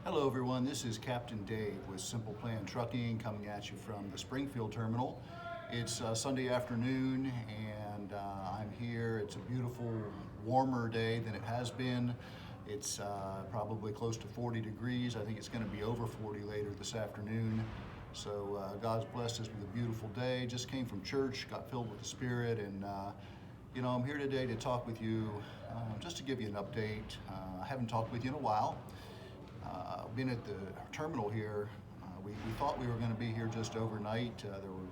Hello everyone, this is Captain Dave with Simple Plan Trucking coming at you from the Springfield Terminal. It's Sunday afternoon and I'm here. It's a beautiful, warmer day than it has been. It's probably close to 40 degrees. I think it's going to be over 40 later this afternoon. So God's blessed us with a beautiful day. Just came from church, got filled with the Spirit, and I'm here today to talk with you, just to give you an update. I haven't talked with you in a while. Been at the terminal here. We thought we were going to be here just overnight. There were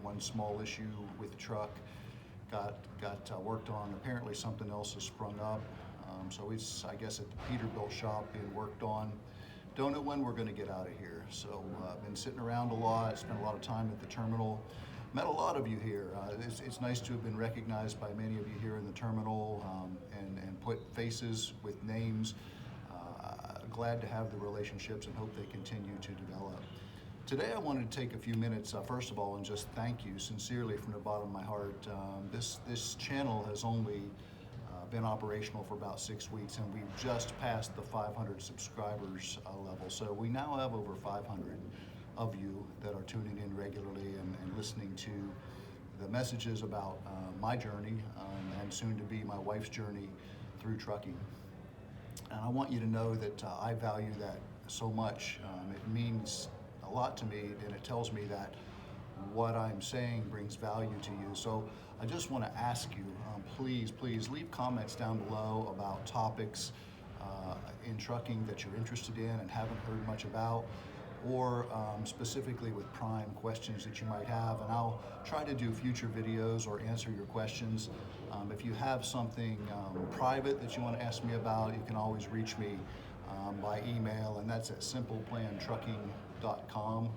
one small issue with the truck got worked on. Apparently something else has sprung up. So it's, I guess, at the Peterbilt shop being worked on. Don't know when we're going to get out of here. So been sitting around a lot, spent a lot of time at the terminal. Met a lot of you here. It's nice to have been recognized by many of you here in the terminal, and put faces with names. Glad to have the relationships and hope they continue to develop. Today I wanted to take a few minutes, first of all, and just thank you sincerely from the bottom of my heart. This channel has only been operational for about 6 weeks, and we've just passed the 500 subscribers level. So we now have over 500 of you that are tuning in regularly and listening to the messages about my journey, and soon to be my wife's journey through trucking. And I want you to know that I value that so much. It means a lot to me, and it tells me that what I'm saying brings value to you. So I just want to ask you, please leave comments down below about topics in trucking that you're interested in and haven't heard much about, or specifically with Prime, questions that you might have, and I'll try to do future videos or answer your questions. If you have something private that you want to ask me about, you can always reach me by email, and that's at simpleplantrucking.com,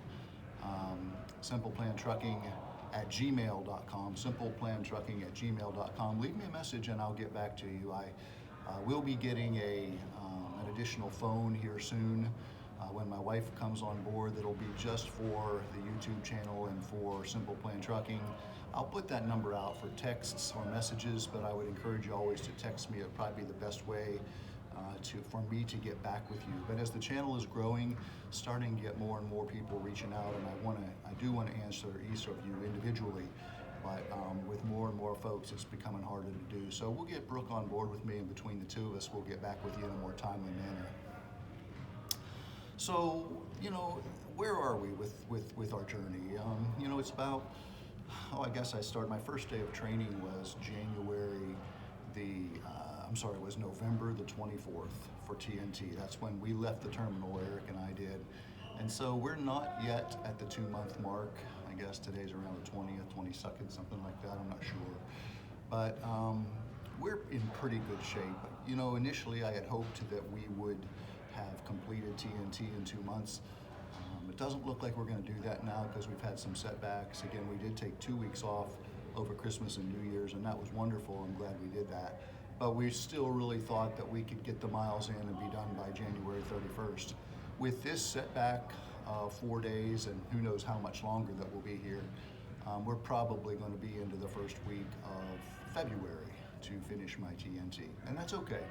simpleplantrucking@gmail.com, simpleplantrucking@gmail.com. Leave me a message and I'll get back to you. I will be getting an additional phone here soon. When my wife comes on board, that'll be just for the YouTube channel and for Simple Plan Trucking. I'll put that number out for texts or messages, but I would encourage you always to text me. It'd probably be the best way for me to get back with you. But as the channel is growing, starting to get more and more people reaching out, and I do want to answer each of you individually, but with more and more folks, it's becoming harder to do. So we'll get Brooke on board with me, and between the two of us, we'll get back with you in a more timely manner. So, where are we with our journey? It's about, I guess my first day of training was was November the 24th for TNT. That's when we left the terminal, Eric and I did. And so we're not yet at the 2-month mark. I guess today's around the 20th, 22nd, something like that, I'm not sure. But we're in pretty good shape. Initially I had hoped that we would have completed TNT in 2 months. It doesn't look like we're going to do that now because we've had some setbacks. Again, we did take 2 weeks off over Christmas and New Year's, and that was wonderful. I'm glad we did that. But we still really thought that we could get the miles in and be done by January 31st. With this setback, 4 days, and who knows how much longer that we'll be here, we're probably going to be into the first week of February to finish my TNT, and that's okay.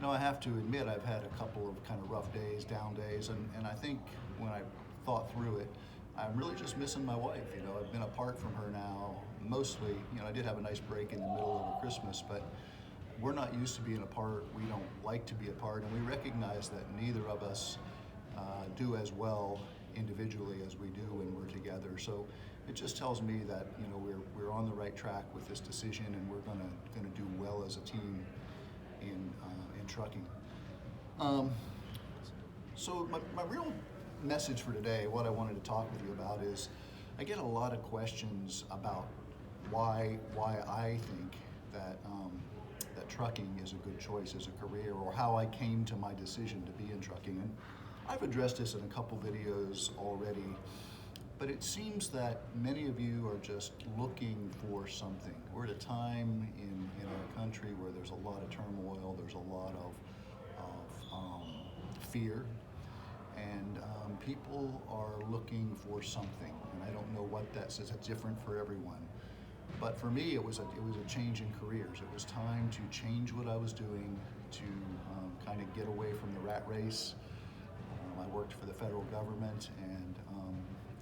I have to admit I've had a couple of kind of rough days, down days, and I think when I thought through it, I'm really just missing my wife. I've been apart from her now mostly. I did have a nice break in the middle of Christmas, but we're not used to being apart. We don't like to be apart, and we recognize that neither of us do as well individually as we do when we're together. So it just tells me that we're on the right track with this decision, and we're gonna do well as a team in trucking. So my real message for today, what I wanted to talk with you about, is I get a lot of questions about why I think that that trucking is a good choice as a career, or how I came to my decision to be in trucking. And I've addressed this in a couple videos already, but it seems that many of you are just looking for something. We're at a time in our country where there's a lot of turmoil, there's a lot of fear, and people are looking for something. And I don't know what that says. It's different for everyone. But for me, it was a change in careers. It was time to change what I was doing, to kind of get away from the rat race, I worked for the federal government, and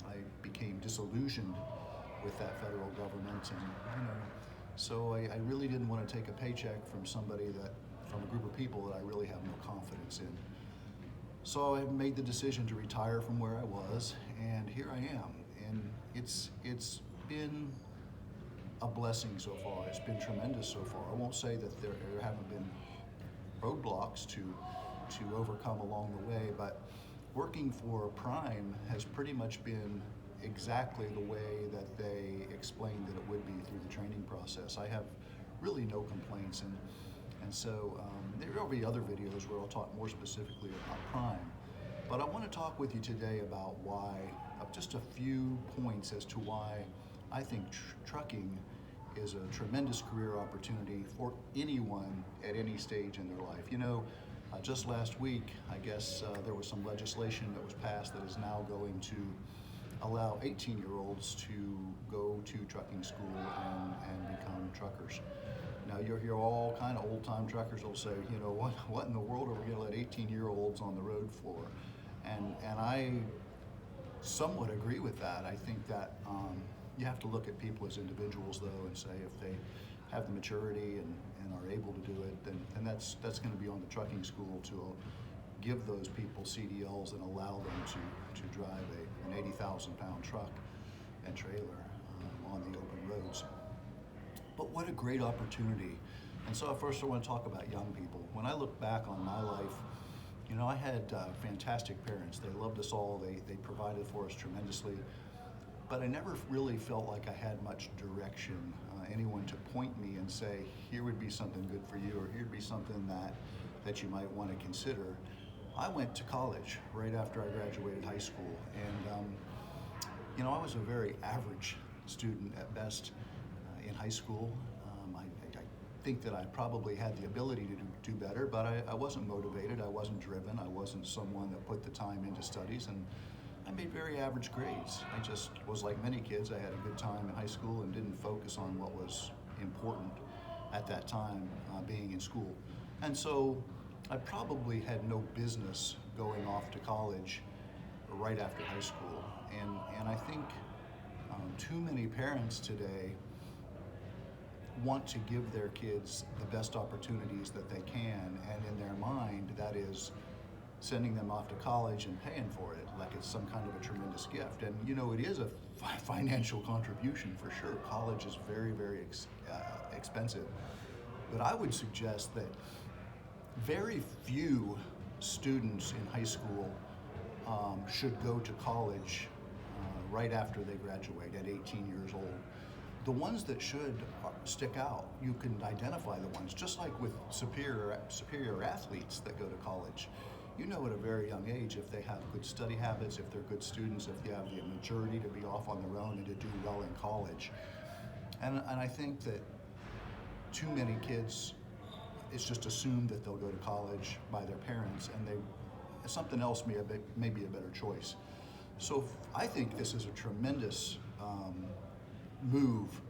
I became disillusioned with that federal government, and so I really didn't want to take a paycheck from from a group of people that I really have no confidence in. So I made the decision to retire from where I was, and here I am. And it's been a blessing so far. It's been tremendous so far. I won't say that there haven't been roadblocks to overcome along the way, but working for Prime has pretty much been exactly the way that they explained that it would be through the training process. I have really no complaints, and so there will be other videos where I'll talk more specifically about Prime. But I want to talk with you today about why, just a few points as to why I think trucking is a tremendous career opportunity for anyone at any stage in their life. Just last week, I guess there was some legislation that was passed that is now going to allow 18-year-olds to go to trucking school and become truckers. Now, you're all kind of old-time truckers will say, what in the world are we going to let 18-year-olds on the road for? And I somewhat agree with that. I think that you have to look at people as individuals, though, and say if they have the maturity and are able to do it, then that's going to be on the trucking school to give those people CDLs and allow them to drive an 80,000-pound truck and trailer on the open roads. But what a great opportunity. And so first I want to talk about young people. When I look back on my life, I had fantastic parents. They loved us all. They provided for us tremendously. But I never really felt like I had much direction, anyone to point me and say, here would be something good for you, or here'd be something that you might want to consider. I went to college right after I graduated high school, and I was a very average student at best in high school. I think that I probably had the ability to do better, but I wasn't motivated, I wasn't driven, I wasn't someone that put the time into studies, and I made very average grades. I just was like many kids. I had a good time in high school and didn't focus on what was important at that time, being in school. And so I probably had no business going off to college right after high school. And I think too many parents today want to give their kids the best opportunities that they can, and in their mind, that is sending them off to college and paying for it like it's some kind of a tremendous gift. And it is a financial contribution for sure. College is very, very expensive. But I would suggest that very few students in high school should go to college right after they graduate at 18 years old. The ones that should stick out, you can identify the ones, just like with superior athletes that go to college. At a very young age if they have good study habits, if they're good students, if they have the maturity to be off on their own and to do well in college. And I think that too many kids, it's just assumed that they'll go to college by their parents, and something else may be a better choice. So I think this is a tremendous move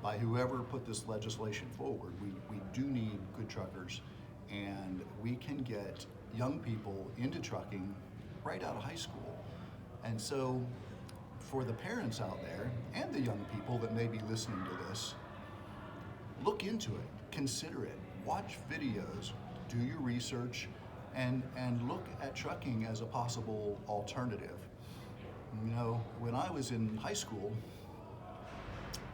by whoever put this legislation forward. We do need good truckers, and we can get young people into trucking right out of high school. And so for the parents out there and the young people that may be listening to this, look into it, consider it, watch videos, do your research, and look at trucking as a possible alternative. When I was in high school,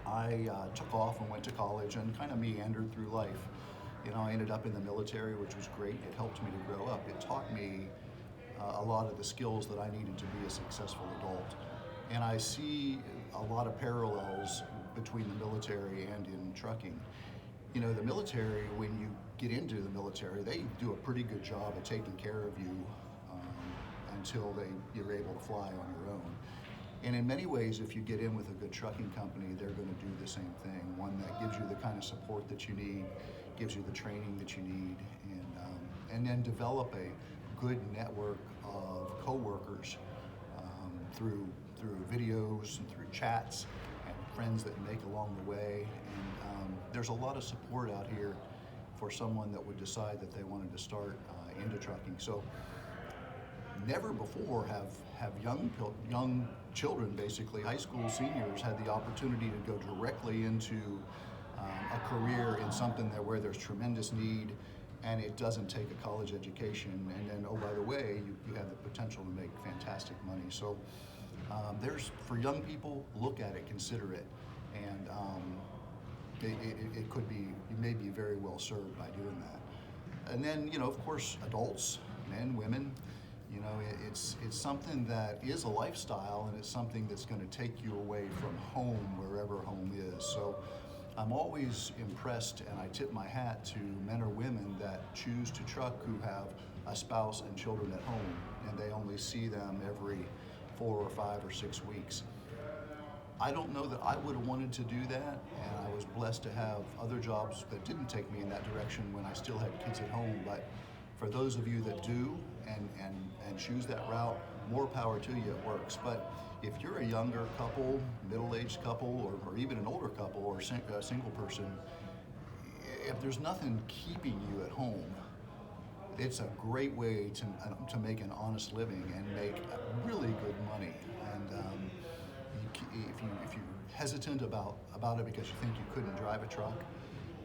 I took off and went to college and kind of meandered through life. I ended up in the military, which was great. It helped me to grow up. It taught me a lot of the skills that I needed to be a successful adult. And I see a lot of parallels between the military and in trucking. The military, when you get into the military, they do a pretty good job of taking care of you until you're able to fly on your own. And in many ways, if you get in with a good trucking company, they're going to do the same thing. One that gives you the kind of support that you need, gives you the training that you need, and then develop a good network of coworkers through videos and through chats and friends that you make along the way. And there's a lot of support out here for someone that would decide that they wanted to start into trucking. So never before have young children, basically high school seniors, had the opportunity to go directly into a career in something where there's tremendous need, and it doesn't take a college education. And then, oh, by the way, you have the potential to make fantastic money. So there's, for young people, look at it, consider it, and it could be, you may be very well served by doing that. And then, of course, adults, men, women, it's something that is a lifestyle, and it's something that's going to take you away from home, wherever home is. So I'm always impressed, and I tip my hat to men or women that choose to truck who have a spouse and children at home, and they only see them every 4 or 5 or 6 weeks. I don't know that I would have wanted to do that, and I was blessed to have other jobs that didn't take me in that direction when I still had kids at home. But for those of you that do and choose that route, more power to you, it works. But if you're a younger couple, middle-aged couple, or even an older couple, or a single person, if there's nothing keeping you at home, it's a great way to make an honest living and make really good money. And if you're hesitant about it because you think you couldn't drive a truck,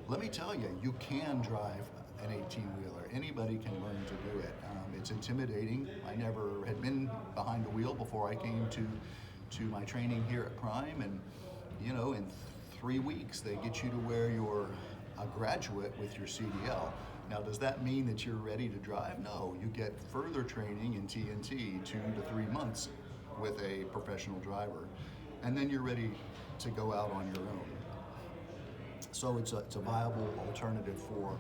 let me tell you, you can drive an 18-wheeler. Anybody can learn to do it. It's intimidating. I never had been behind the wheel before I came to my training here at Prime, and in 3 weeks they get you to where you're a graduate with your CDL. Now, does that mean that you're ready to drive? No, you get further training in TNT, 2 to 3 months with a professional driver, and then you're ready to go out on your own. So it's a viable alternative for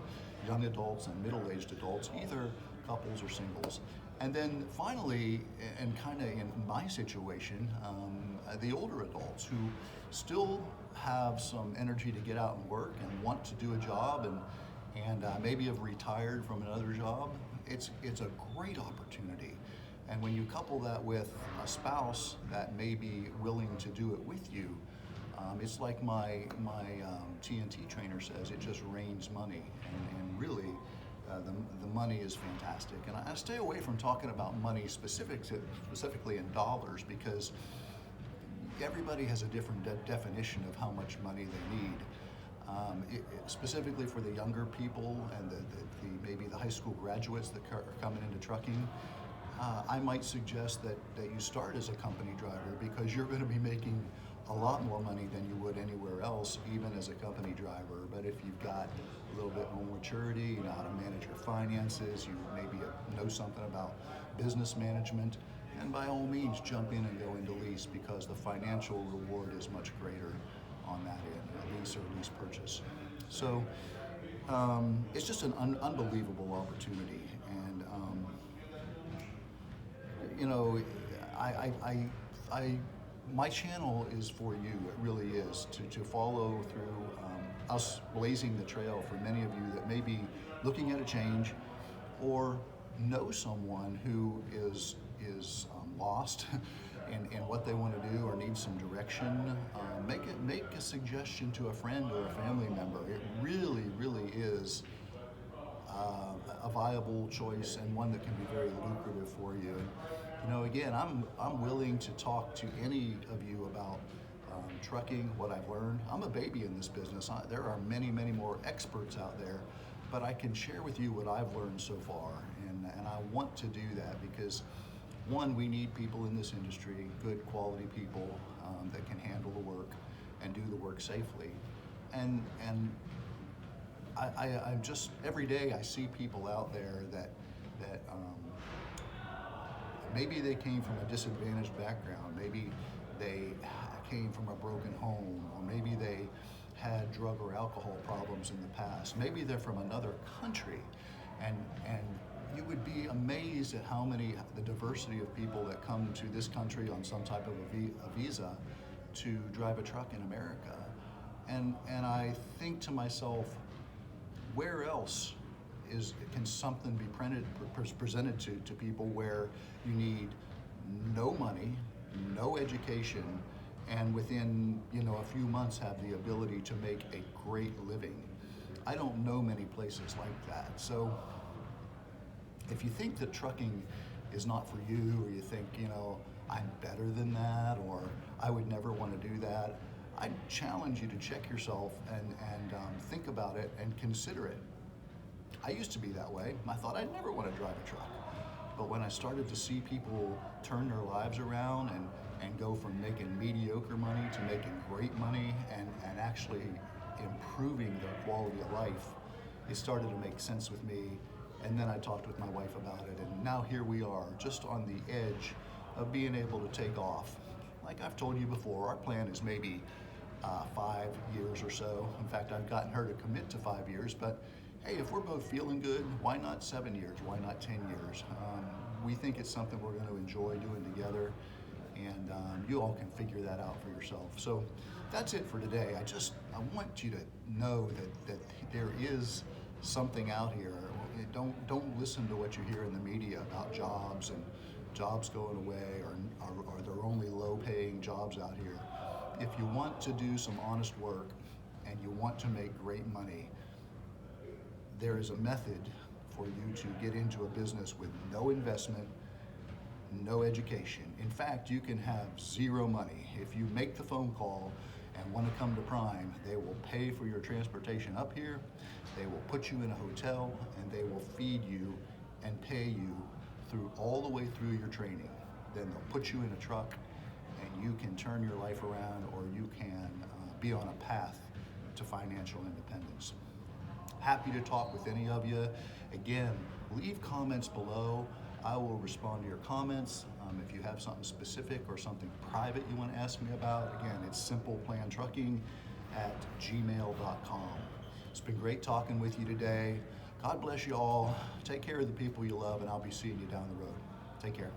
young adults and middle-aged adults, either couples or singles. And then finally, and kind of in my situation, the older adults who still have some energy to get out and work and want to do a job, and maybe have retired from another job. It's a great opportunity. And when you couple that with a spouse that may be willing to do it with you, it's like my TNT trainer says, it just rains money, and really the money is fantastic. And I stay away from talking about money specifically in dollars, because everybody has a different definition of how much money they need. Specifically for the younger people and maybe the high school graduates that are coming into trucking, I might suggest that you start as a company driver, because you're going to be making a lot more money than you would anywhere else, even as a company driver. But if you've got a little bit more maturity, you know how to manage your finances, you maybe know something about business management, and by all means jump in and go into lease, because the financial reward is much greater on that end, a lease or lease purchase. So it's just an unbelievable opportunity. And my channel is for you. It really is to follow through us blazing the trail for many of you that may be looking at a change, or know someone who is lost in what they want to do, or need some direction. Make a suggestion to a friend or a family member. It really, really is a viable choice, and one that can be very lucrative for you. And, again, I'm willing to talk to any of you about trucking, what I've learned. I'm a baby in this business. There are many, many more experts out there, but I can share with you what I've learned so far, and I want to do that because, one, we need people in this industry, good quality people that can handle the work and do the work safely. And I just, every day I see people out there that maybe they came from a disadvantaged background, maybe they came from a broken home, or maybe they had drug or alcohol problems in the past. Maybe they're from another country, and you would be amazed at the diversity of people that come to this country on some type of a visa to drive a truck in America. And I think to myself, where else can something be presented to people where you need no money, no education, and within a few months have the ability to make a great living? I don't know many places like that. So if you think that trucking is not for you, or you think, I'm better than that, or I would never want to do that, I challenge you to check yourself and think about it and consider it. I used to be that way. I thought I'd never want to drive a truck. But when I started to see people turn their lives around and go from making mediocre money to making great money and actually improving their quality of life, it started to make sense with me. And then I talked with my wife about it, and now here we are, just on the edge of being able to take off. Like I've told you before, our plan is maybe 5 years or so. In fact, I've gotten her to commit to 5 years, but hey, if we're both feeling good, why not 7 years? Why not 10 years? We think it's something we're going to enjoy doing together, and you all can figure that out for yourself. So that's it for today. I want you to know that there is something out here. Don't listen to what you hear in the media about jobs and jobs going away, or there are only low-paying jobs out here. If you want to do some honest work and you want to make great money, there is a method for you to get into a business with no investment, no education. In fact, you can have zero money. If you make the phone call and want to come to Prime, they will pay for your transportation up here, they will put you in a hotel, and they will feed you and pay you all the way through your training. Then they'll put you in a truck and you can turn your life around, or you can be on a path to financial independence. Happy to talk with any of you. Again, leave comments below. I will respond to your comments. If you have something specific or something private you want to ask me about, again, it's simpleplanTrucking@gmail.com. It's been great talking with you today. God bless you all. Take care of the people you love, and I'll be seeing you down the road. Take care.